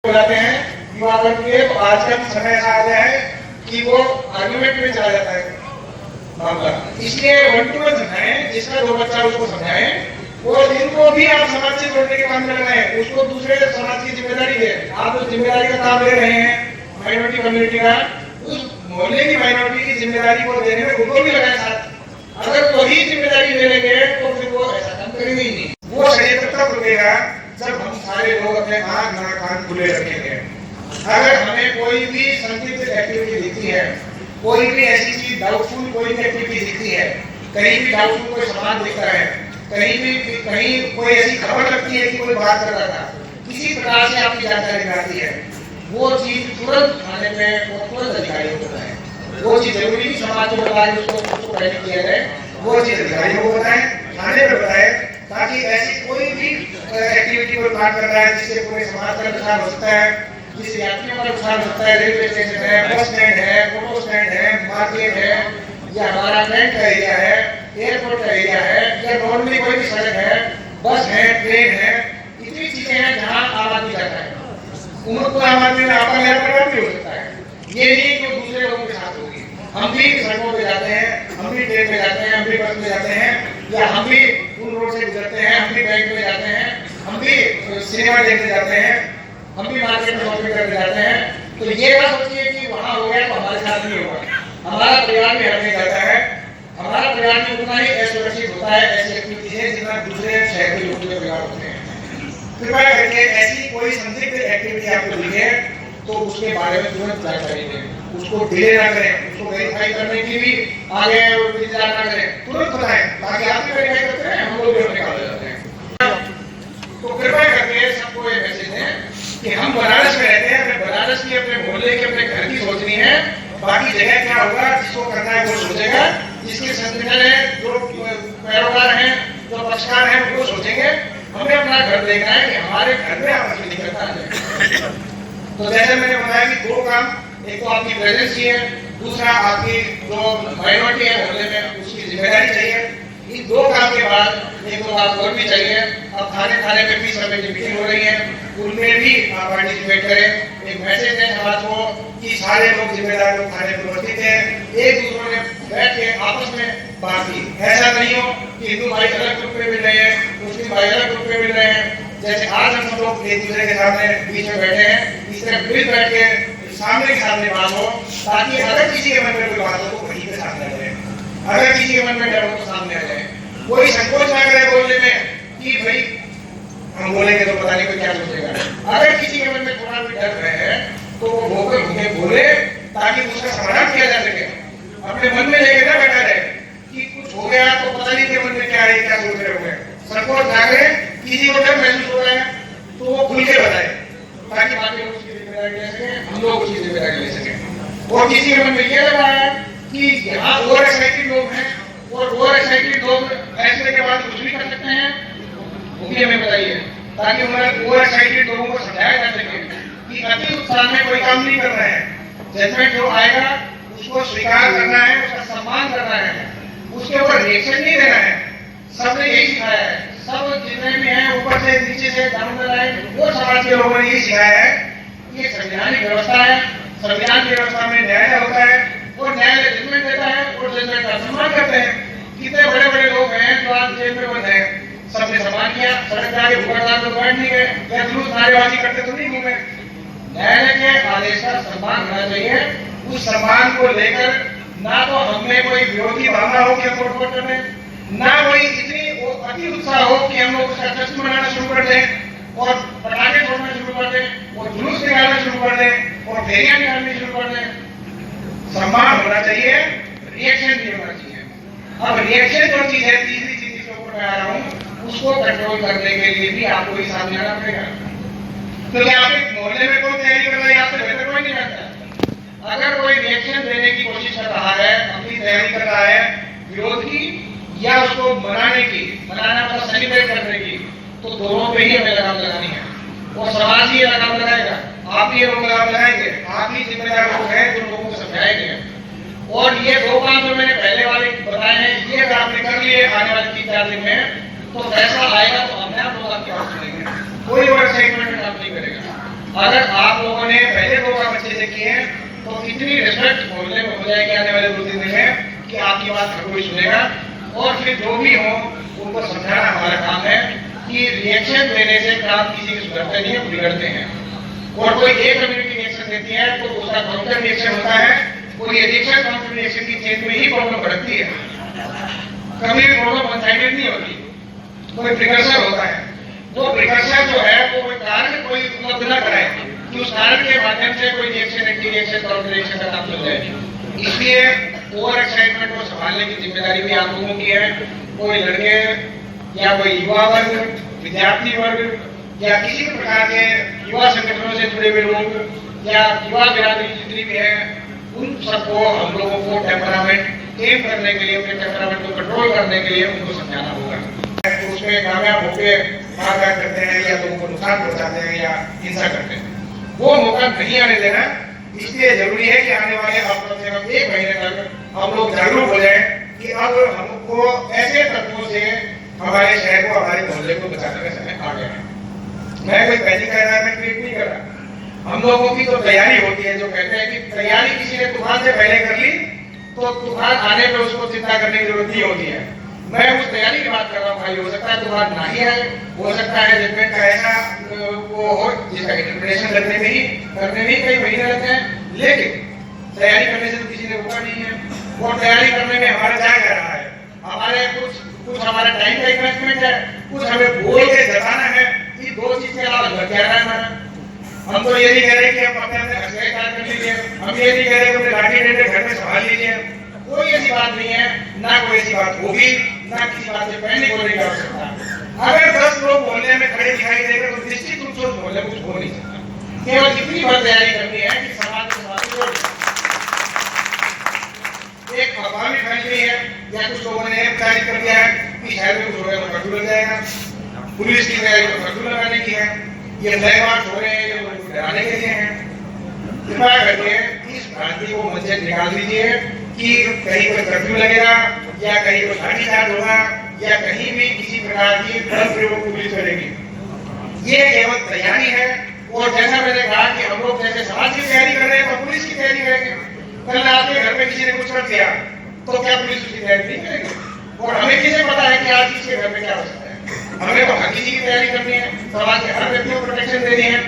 बुलाते हैं युवा वर्ग के, तो आज का समय ऐसा आ गया है कि वो आर्गुमेंट में चला जाता है मामला। इसलिए वन टू वन समझाएं, जिसका दो बच्चा उसको समझाएं, और जिनको भी आप समाज से जोड़ने के काम में लगाएं उसको दूसरे समाज की जिम्मेदारी दें। आप उस जिम्मेदारी का काम ले रहे हैं माइनॉरिटी कम्युनिटी का, उस मोहल्ले की माइनॉरिटी की जिम्मेदारी को देने में उनको भी लगाए साथ। अगर वही जिम्मेदारी ले लेंगे तो फिर वो ऐसा काम करेंगे ही नहीं। वो शरीर तब रुकेगा जब हम सारे लोग अपने आंख नाक कान खुले रखेंगे। अगर हमें कोई भी संदिग्ध एक्टिविटी दिखती है, कोई भी ऐसी चीज डाउटफुल कोई भी एक्टिविटी दिखती है, कहीं भी डाउटफुल कोई सामान दिखता है, कहीं कोई ऐसी खबर लगती है कि कोई बात कर रहा था, किसी प्रकार से आपकी जानकारी में आती है, वो चीज तुरंत थाने पे वो तुरंत अधिकारियों को बताएं। वो चीज जरूरी नहीं समाज को बताएं, उसको पहले किया जाए, वो चीज अधिकारियों को बताएं, थाने पे बताएं, ताकि ऐसी कोई भी एक्टिविटी को काट कर रहा है जिससे पूरे समाज का नुकसान हो सकता है, जिससे यात्रियों का नुकसान होता है, रेलवे स्टेशन है, बस स्टैंड है, ऑटो स्टैंड है, मार्केट है, या हमारा बैंक का एरिया है, एयरपोर्ट का एरिया है, या नॉर्मली कोई भी सड़क है, बस है, ट्रेन है, इतनी चीजें हैं जहाँ आम आदमी जाता है। उनको आम आदमी में आपका मेरा भी हो सकता है, ये नहीं कि दूसरे लोगों के साथ होगी। हम भी सड़कों पे जाते हैं, हम भी ट्रेन में जाते हैं, हम भी बस में जाते हैं, या हम भी उन रोड से गुजरते हैं, हम भी बैंक में जाते हैं, हम भी सिनेमा देखने जाते हैं, हम भी मार्केट में शॉपिंग करने जाते हैं। तो ये बात सोचिए कि वहाँ हो गया तो हमारे साथ नहीं होगा। हमारा परिवार भी हमें जाता है, हमारा परिवार भी उतना ही असुरक्षित होता है ऐसी एक्टिविटी है जितना दूसरे शहर के लोगों के परिवार होते हैं। कृपया करके ऐसी कोई संदिग्ध एक्टिविटी आपको दिखे तो उसके बारे में तुरंत जानकारी दें, उसको डिले ना करें, उसको वेरीफाई करने की भी आगे इंतजार ना करें, तुरंत बताएं, ताकि आप भी वेरीफाई करते हैं, हम लोग भी अपने काम ले जाते हैं। तो कृपया करके सबको ये मैसेज दें कि हम बनारस में रहते हैं, अपने बनारस की, अपने मोहल्ले की, अपने घर की सोचनी है, बाकी जगह क्या होगा जिसको करना है वो सोचेगा, जिसके संगठन है, जो पैरोकार हैं, जो पक्षकार हैं वो सोचेंगे। हमें अपना घर देखना है कि हमारे घर में आपस में दिक्कत आ जाए। तो जैसे मैंने बताया कि दो काम, एक तो आपकी प्रेजेंस चाहिए, दूसरा आपकी जो माइनॉरिटी है मोहल्ले में उसकी जिम्मेदारी चाहिए। इन दो काम के बाद एक दो बात और भी चाहिए। अब थाने पे भी समय की मीटिंग हो रही है, उनमें भी आप पार्टिसिपेट करें। एक मैसेज दें समाज को कि सारे लोग जिम्मेदार लोग थाने पर उपस्थित हैं, एक दूसरे ने बैठ के आपस में बात की। ऐसा नहीं हो कि हिंदू भाई अलग ग्रुप में मिल रहे हैं, मुस्लिम भाई अलग ग्रुप में मिल रहे हैं। जैसे आज हम सब लोग एक दूसरे के सामने बीच में बैठे हैं, इस तरह मिल बैठ के सामने के सामने बात हो, ताकि अगर किसी के मन में कोई बात हो तो वहीं पे सामने आ जाए। अगर किसी के मन में डर हो तो सामने आ जाए। कोई संकोच ना करे बोलने में कि भाई हम बोलेंगे तो पता नहीं कोई क्या सोचेगा। अगर किसी के मन में थोड़ा भी डर है तो वो भोगे भूखे बोले, ताकि उसका समाधान किया जा सके। अपने मन में लेके ना बैठा रहे कि कुछ हो गया तो पता नहीं के मन में क्या है, क्या सोच रहे होंगे। संकोच ना करे, किसी को डर महसूस हो रहा है तो वो खुल के बताए, ताकि बाकी लोग उसकी जिम्मेदारी ले सके, हम लोग उसकी जिम्मेदारी ले सके। और किसी के मन में ये लगा है कि यहाँ ओवर एक्साइटेड लोग हैं और ओवर एक्साइटेड लोग फैसले के बाद कुछ भी कर सकते हैं, वो भी हमें बताइए, ताकि हमारे ओवर एक्साइटेड लोगों को समझाया जा सके कि अति उत्साह में कोई काम नहीं करना है। जजमेंट जो आएगा उसको स्वीकार करना है, उसका सम्मान करना है, उसके ऊपर रिएक्शन नहीं देना है। सबने यही सिखाया है, सब जितने भी हैं ऊपर से नीचे से डाउन द लाइन वो समाज के लोगों ने यही सिखाया है। ये संवैधानिक व्यवस्था है, संविधान की व्यवस्था में न्याय होता है और न्यायालय जजमेंट देता है और जजमेंट का सम्मान करते हैं। कितने बड़े बड़े लोग हैं जो आज जेल में बंद हैं, सबने सम्मान किया, सड़क पे आगे भूखा लोग बैठ नहीं गए या जुलूस नारेबाजी करते तो नहीं घूमे। न्यायालय के आदेश का सम्मान होना चाहिए। उस सम्मान को लेकर ना तो हमें कोई विरोधी भावना हो कि हम वोट करने, ना कोई इतनी अति उत्साह हो कि हम लोग उसका जश्न मनाना शुरू कर दें और पटाखे छोड़ना शुरू कर दें और जुलूस निकालना शुरू कर दें और फेरियां निकालनी शुरू कर दें। सम्मान होना चाहिए, रिएक्शन नहीं होना चाहिए। अब रिएक्शन जो चीज है, तीसरी चीज जिसके ऊपर मैं आ रहा हूँ, उसको कंट्रोल करने के लिए भी आपको ही सामने आना पड़ेगा। तो क्या आप एक मोहल्ले में कोई तैयारी कर रहा है, आपसे बेहतर कोई नहीं करता। अगर कोई रिएक्शन देने की कोशिश कर रहा है, अपनी तैयारी कर रहा है विरोध की या उसको मनाना मतलब सेलिब्रेट करने की, तो दोनों पे ही हमें लगाम लगानी है और समाज ही लगाम लगाएगा। आप ही लोग लगाम लगाएंगे, आप ही जिम्मेदार लोग हैं जो लोगों को समझाएंगे। और ये दो काम जो मैंने पहले वाले बताए हैं, ये अगर आपने कर लिए आने वाले 3-4 दिन में तो फैसला आएगा तो हमने आप लोग आपकी बात सुनेंगे, कोई और एक्साइटमेंट काम नहीं करेगा। अगर आप लोगों ने पहले 2 काम अच्छे से किए हैं तो इतनी रिस्पेक्ट मोहल्ले में हो जाएगी आने वाले 2-3 दिन में कि आपकी बात हर कोई सुनेगा। और फिर जो भी हो उनको समझाना हमारा काम है कि रिएक्शन देने से काम किसी के सुधरते नहीं है, बिगड़ते हैं। और कोई एक कम्युनिटी रिएक्शन देती है तो उसका काउंटर रिएक्शन होता है, और ये रिएक्शन काउंटर रिएक्शन की चेन में ही प्रॉब्लम बढ़ती है। कभी भी प्रॉब्लम वन साइडेड नहीं होती, कोई प्रिकर्सर होता है। वो प्रिकर्सर जो है वो कोई कारण कोई उपलब्ध न कराए कि उस कारण के माध्यम से कोई reaction, anti reaction, counter reaction का काम चल जाए। इसलिए ओवर एक्साइटमेंट को संभालने की जिम्मेदारी भी आप लोगों की है। कोई लड़के या कोई युवा वर्ग, विद्यार्थी वर्ग या किसी भी प्रकार के युवा संगठनों से जुड़े हुए लोग या युवा बिरादरी जितनी भी है, उन सबको हम लोगों को टेम्परामेंट टेम करने के लिए, उनके टेम्परामेंट को कंट्रोल करने के लिए उनको समझाना होगा। तो उसमें कामयाब होकर मारकाट करते हैं या लोगों को नुकसान पहुंचाते हैं या हिंसा करते हैं, वो मौका नहीं आने देना। इसलिए जरूरी है कि आने वाले कम से कम 1 महीने तक हम लोग जागरूक हो जाए कि अब हमको ऐसे तत्वों से हमारे शहर को, हमारे मोहल्ले को बचाने का समय आ गया है। मैं कोई पैनिक का एनवायरनमेंट क्रिएट नहीं कर रहा। हम लोगों की तो तैयारी होती है, जो कहते हैं कि तैयारी किसी ने तूफान से पहले कर ली तो तूफान आने पर उसको चिंता करने की जरूरत नहीं होती है। मैं उस तैयारी की बात कर रहा हूँ भाई। हो सकता है तूफान ना ही आए, हो सकता है जजमेंट का ऐसा वो हो जिसका इंटरप्रिटेशन करने में ही कई महीने लगते हैं, लेकिन तैयारी करने से तो किसी ने रोका नहीं है। और तैयारी करने में हमारा क्या कह रहा है, हमारे कुछ हमारा टाइम का इन्वेस्टमेंट है, कुछ हमें बोल के जताना है कि 2 चीज के अलावा घर क्या रहा है हमारा। हम तो ये नहीं कह रहे कि हम अपने घर कार्य कर लीजिए, हम ये नहीं कह रहे कि अपने लाठी डंडे घर में संभाल लीजिए। कोई ऐसी बात नहीं है, ना कोई ऐसी बात होगी, ना किसी बात से पैनिक होने की आवश्यकता। अगर 10 लोग मोहल्ले में खड़े दिखाई देंगे तो निश्चित रूप से उस मोहल्ले में कुछ हो नहीं सकता। केवल इतनी बार तैयारी करनी है कि समाज के एक अफवाह भी फैल गई है या कुछ लोगों ने प्रचारित कर दिया है कि शहर में कुछ हो गया तो कर्फ्यू लग जाएगा। पुलिस की तैयारी तो कर्फ्यू लगाने की है, ये फ्लैग मार्च हो रहे हैं, ये लोगों को डराने के लिए हैं। कृपया करके इस भ्रांति को मन से निकाल दीजिए कि कहीं कोई कर्फ्यू लगेगा या कहीं कोई लाठीचार्ज होगा या कहीं भी किसी प्रकार की बल प्रयोग पुलिस करेगी। ये केवल तैयारी है। और जैसा मैंने कहा कि हम लोग जैसे समाज की तैयारी कर रहे हैं तो पुलिस की तैयारी करेंगे। कल आपके घर में किसी ने कुछ कर दिया तो क्या पुलिस उसकी तैयारी नहीं करेगी? और हमें किसे पता है कि आज किसके घर में क्या हो सकता है? हमें तो हर किसी की तैयारी करनी है, समाज के हर व्यक्ति को प्रोटेक्शन देनी है।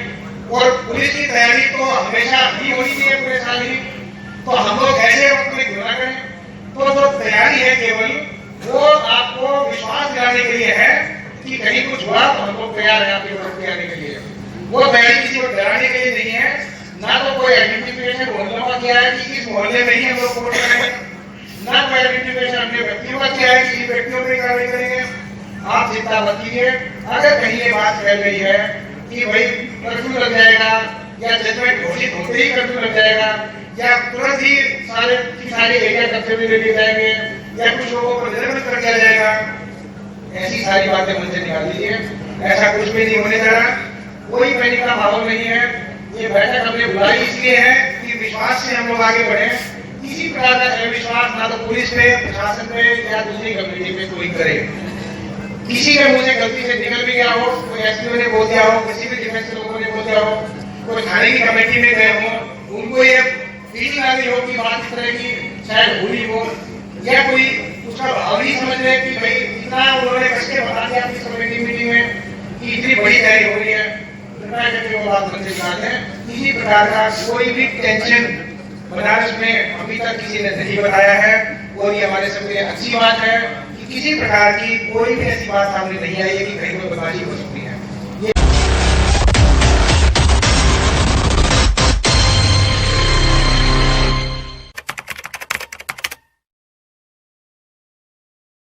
और पुलिस की तैयारी तो हमेशा ही होनी चाहिए, पूरे साल ही। तो हम लोग ऐसे वक्त में क्यों ना करें? तो जो तैयारी है केवल वो आपको विश्वास दिलाने के लिए है कि कहीं कुछ हुआ तो हम लोग तैयार हैं आपकी मदद करने के लिए। वो तैयारी किसी को डराने के लिए नहीं है, ना तो कोई आइडेंटिफिकेशन मोहल्लों का किया है कि इस मोहल्ले में ही हम लोग वोट करेंगे, ना कोई आइडेंटिफिकेशन अपने व्यक्तियों का किया है कि इन व्यक्तियों पर कार्रवाई करेंगे। आप चिंता मत कीजिए। अगर कहीं ये बात फैल गई है कि भाई कर्फ्यू लग जाएगा या जजमेंट घोषित होते ही कर्फ्यू लग जाएगा या तुरंत ही सारे एरिया कब्जे में ले लिए जाएंगे या कुछ लोगों को निलंबित कर दिया जाएगा, ऐसी सारी बातें मन से निकाल दीजिए। ऐसा कुछ भी नहीं होने जा रहा, कोई पैनिक का माहौल नहीं है। ये बैठक हमने बुलाई इसलिए है कि विश्वास से हम लोग आगे बढ़े। किसी प्रकार का अविश्वास ना तो पुलिस पे, प्रशासन पे या दूसरी कम्युनिटी पे कोई करे। किसी के मुंह से गलती से निकल भी गया हो, कोई एसपी ने बोल दिया हो, किसी भी डिफेंस के लोगों ने बोल दिया हो, कोई थाने की कमेटी में गए हो, उनको ये फीलिंग आ गई हो कि बात इस तरह की शायद भूली हो या कोई उसका भाव नहीं समझ रहे कि भाई इतना उन्होंने कस के बता दिया अपनी कमेटी मीटिंग में कि इतनी बड़ी तैयारी हो रही है, कृपया करके वो बात मन से निकाल दें। किसी प्रकार का कोई भी टेंशन बनारस में अभी तक किसी ने नहीं बताया है और ये हमारे सबके लिए अच्छी बात है कि किसी प्रकार की कोई भी ऐसी बात सामने नहीं आई है कि कहीं कोई बदमाशी हो सकती है।